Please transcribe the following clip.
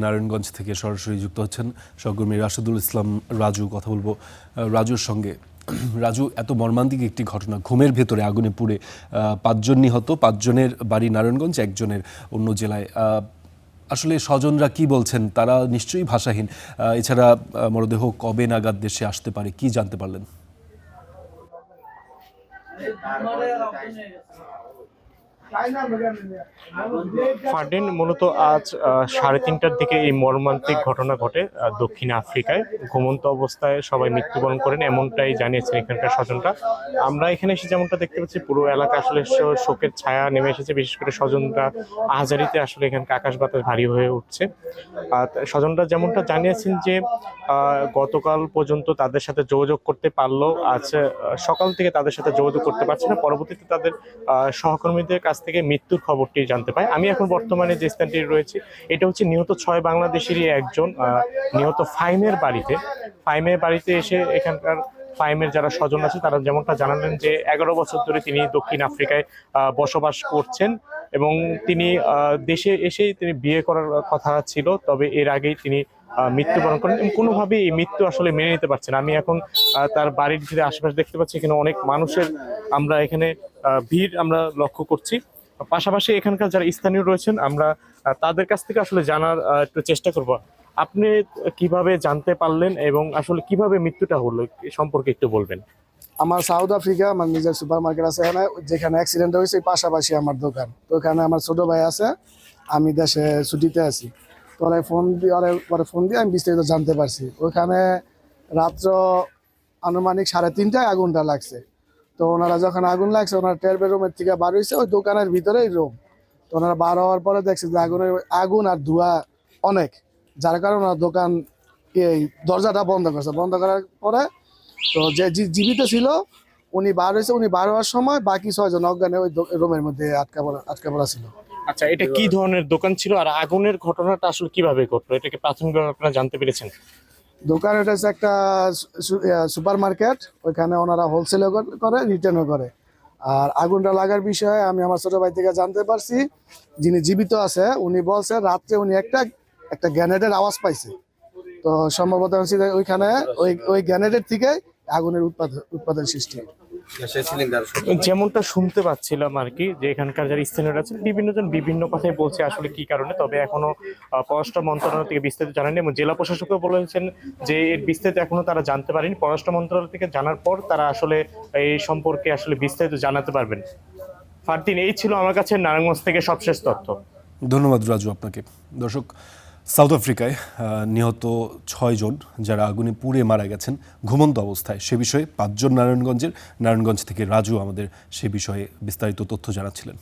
নারায়ণগঞ্জ থেকে সরাসরি যুক্ত হচ্ছেন সহকর্মী রাশেদুল ইসলাম রাজু। কথা বলবো রাজুর সঙ্গে। রাজু, এত মর্মান্তিক একটি ঘটনা, ঘুমের ভেতরে আগুনে পুড়ে 5 জন নিহত, 5 জনের বাড়ি নারায়ণগঞ্জ, একজনের অন্য জেলায়। আসলে স্বজনরা কি বলছেন? তারা নিশ্চয়ই ভাষাহীন। এছাড়া মরদেহ কবে নাগাদ দেশে আসতে পারে, কি জানতে পারলেন? ফারদিন, মূলত আজ 3:30টার দিকে এই মর্মান্তিক ঘটনা ঘটে দক্ষিণ আফ্রিকায়। ঘুমন্ত অবস্থায় সবাই মৃত্যুবরণ করেন, এমনটাই জানিয়েছেন এখানকার স্বজনরা। আমরা এখানে এসে যেমনটা দেখতে পাচ্ছি, পুরো এলাকা আসলে শোকের ছায়া নেমে এসেছে। বিশেষ করে স্বজনরা আহাজারিতে আসলে এখানকার আকাশ বাতাস ভারী হয়ে উঠছে। আর স্বজনরা যেমনটা জানিয়েছেন যে গতকাল পর্যন্ত তাদের সাথে যোগাযোগ করতে পারলো, আজ সকাল থেকে তাদের সাথে যোগাযোগ করতে পারছে না। পরবর্তীতে তাদের সহকর্মীদের কাছ থেকে মৃত্যুর খবরটি জানতে পাই। আমি এখন বর্তমানে যে স্থানটি রয়েছে, এটা হচ্ছে নিহত 6 বাংলাদেশেরই একজন নিহত ফাইমের বাড়িতে এসে এখানকার ফাইমের যারা স্বজন আছে তারা যেমনটা জানালেন যে 11 বছর ধরে তিনি দক্ষিণ আফ্রিকায় বসবাস করছেন এবং তিনি দেশে এসেই তিনি বিয়ে করার কথা ছিল, তবে এর আগেই তিনি মৃত্যুবরণ করেন এবং কোনোভাবেই এই মৃত্যু আসলে মেনে নিতে পারছেন। আমি এখন তার বাড়ির যে আশেপাশে দেখতে পাচ্ছি, এখানে অনেক মানুষের আমরা এখানে ভিড় আমরা লক্ষ্য করছি। পাশাপাশি এখানকার যারা স্থানীয় রয়েছেন, আমরা তাদের কাছ থেকে আসলে জানার একটু চেষ্টা করব। আপনি কিভাবে জানতে পারলেন এবং আসলে কিভাবে মৃত্যুটা হলো সম্পর্কে একটু বলবেন? আমার সাউথ আফ্রিকা, আমার নিজের সুপার মার্কেট আছে এখানে, যেখানে অ্যাক্সিডেন্ট হয়েছে পাশাপাশি আমার দোকান। তো ওখানে আমার ছোট ভাই আছে, আমি দেশে ছুটিতে আছি। পরে ফোন দিয়ে আমি বিস্তারিত জানতে পারছি। ওইখানে রাত্র আনুমানিক 3:30টায় আগুনটা লাগছে। তো ওনারা যখন আগুন লাগছে, ওনার টেরবে রুমের থেকে বার হয়েছে, ওই দোকানের ভিতরেই রুম। তো ওনারা বার হওয়ার পরে দেখছে যে আগুন আর ধোঁয়া অনেক, যার কারণে দোকান এই দরজাটা বন্ধ করছে। বন্ধ করার পরে তো যে জীবিত ছিল উনি বার হয়েছে, উনি বার হওয়ার সময় বাকি 6 জন অজ্ঞানে ওই রুমের মধ্যে আটকা পড়া ছিল। আচ্ছা, এটা কি ধরনের দোকান ছিল আর আগুনের ঘটনাটা আসলে কিভাবে ঘটলো, এটাকে প্রাথমিকভাবে আপনারা জানতে পেরেছেন? দোকান এটা হচ্ছে একটা সুপার মার্কেট, ওইখানে ওনারা হোলসেলও করে, রিটেলও করে। আর আগুনটা লাগার বিষয়ে আমি আমার ছোট ভাই থেকে জানতে পারছি, যিনি জীবিত আছে উনি বলছে রাত্রে উনি একটা গ্যানেডের আওয়াজ পাইছে। তো সম্ভবত ওইখানে ওই গ্যানেডের থেকে আগুনের উৎপাদন সৃষ্টি। যেমনটা শুনতে পাচ্ছিলাম আর কি, যে এখানকার যারা স্থানীয়রা আছেন বিভিন্ন বিভিন্ন কথাই বলছে আসলে কি কারণে, তবে এখনো পররাষ্ট্র মন্ত্রণালয় থেকে বিস্তারিত জানায়নি এবং জেলা প্রশাসকও বলেছেন যে এর বিস্তারিত এখনো তারা জানতে পারেনি। পররাষ্ট্র মন্ত্রণালয় থেকে জানার পর তারা আসলে এই সম্পর্কে আসলে বিস্তারিত জানাতে পারবেন। ফারদিন, এই ছিল আমার কাছে নারায়ণগঞ্জ থেকে সবশেষ তথ্য। ধন্যবাদ রাজু আপনাকে। দর্শক, সাউথ আফ্রিকায় নিহত 6 জন যারা আগুনে পুড়ে মারা গেছেন ঘুমন্ত অবস্থায়, সে বিষয়ে 5 জন নারায়ণগঞ্জ থেকে রাজু আমাদের সে বিষয়ে বিস্তারিত তথ্য জানাচ্ছিলেন।